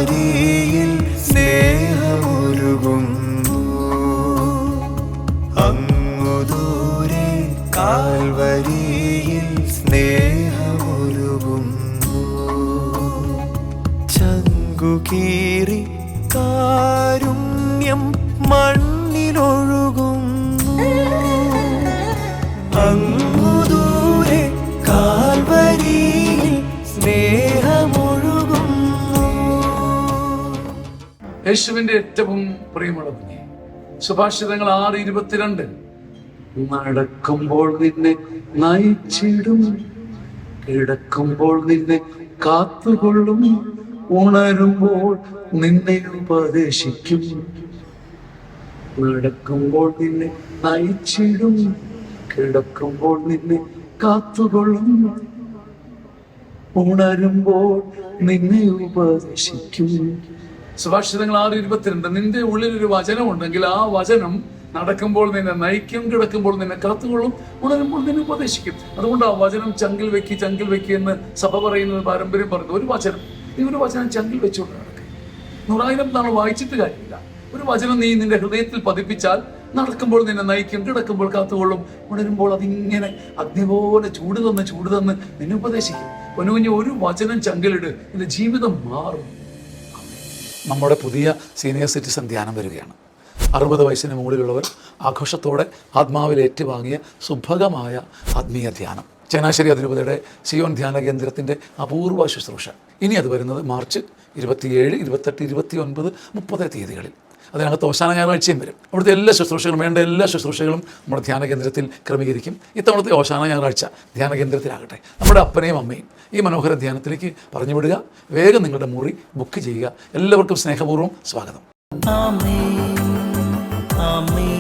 കാൽവരിയിൽ സ്നേഹമൊരുകുന്നു, അങ്ങു ദൂരെ കാൽവരിയിൽ സ്നേഹമൊരുകുന്നു. ചങ്കുകീറി കാരുണ്യം മണ്ണിലൊഴുകുന്നു, അങ്ങു ദൂരെ കാൽവരിയിൽ സ്നേഹമൊഴുകുന്നു. യേശുവിന്റെ ഏറ്റവും പ്രിയമുള്ള കുഞ്ഞെ, സുഭാഷിതങ്ങൾ 6:22, നടക്കുമ്പോൾ നിന്നെ നയിച്ചിടും, കിടക്കുമ്പോൾ നിന്നെ കാത്തുകൊള്ളും, ഉണരുമ്പോൾ നിന്നെ ഉപദേശിക്കും. നടക്കുമ്പോൾ നിന്നെ നയിച്ചിടും, കിടക്കുമ്പോൾ നിന്നെ കാത്തുകൊള്ളും, ഉണരുമ്പോൾ നിന്നെ ഉപദേശിക്കും. സുഭാഷിതങ്ങൾ 6:22, നിന്റെ ഉള്ളിലൊരു വചനം ഉണ്ടെങ്കിൽ ആ വചനം നടക്കുമ്പോൾ നിന്നെ നയിക്കും, കിടക്കുമ്പോൾ നിന്നെ കാത്തുകൊള്ളും, ഉണരുമ്പോൾ നിന്നെ ഉപദേശിക്കും. അതുകൊണ്ട് ആ വചനം ചങ്കിൽ വെക്കി എന്ന് സഭ പറയുന്നത് പാരമ്പര്യം പറഞ്ഞു. ഒരു വചനം, നീ ഒരു വചനം ചങ്കിൽ വെച്ചുകൊണ്ട് നടക്കുക. 100,000 നാൾ വായിച്ചിട്ട് കാര്യമില്ല. ഒരു വചനം നീ നിന്റെ ഹൃദയത്തിൽ പതിപ്പിച്ചാൽ നടക്കുമ്പോൾ നിന്നെ നയിക്കും, കിടക്കുമ്പോൾ കാത്തുകൊള്ളും, ഉണരുമ്പോൾ അതിങ്ങനെ അഗ്നി പോലെ ചൂട് തന്ന് നിന്നെ ഉപദേശിക്കും. പൊന്നുകുഞ്ഞ്, ഒരു വചനം ചങ്കിലിട്, നിന്റെ ജീവിതം മാറും. നമ്മുടെ പുതിയ സീനിയർ സിറ്റിസൺ ധ്യാനം വരികയാണ്. 60 വയസ്സിന് മുകളിലുള്ളവർ ആഘോഷത്തോടെ ആത്മാവിൽ ഏറ്റുവാങ്ങിയ സുഭഗമായ ആത്മീയ ധ്യാനം. ചങ്ങനാശ്ശേരി അതിരൂപതയുടെ സിയോൻ ധ്യാന കേന്ദ്രത്തിൻ്റെ അപൂർവ ശുശ്രൂഷ. ഇനി അത് വരുന്നത് മാർച്ച് 27, 28, 29, 30 തീയതികളിൽ. അതിനകത്ത് ഓശാന ഞായറാഴ്ചയും വരും. അവിടുത്തെ എല്ലാ ശുശ്രൂഷകളും, വേണ്ട എല്ലാ ശുശ്രൂഷകളും നമ്മുടെ ധ്യാന കേന്ദ്രത്തിൽ ക്രമീകരിക്കും. ഇത്തവണത്തെ ഓശാന ഞായറാഴ്ച ധ്യാന കേന്ദ്രത്തിലാകട്ടെ. നമ്മുടെ അപ്പനെയും അമ്മയും ഈ മനോഹര ധ്യാനത്തിലേക്ക് പറഞ്ഞു വിടുക. വേഗം നിങ്ങളുടെ മുറി ബുക്ക് ചെയ്യുക. എല്ലാവർക്കും സ്നേഹപൂർവ്വം സ്വാഗതം. ആമേൻ, ആമേൻ.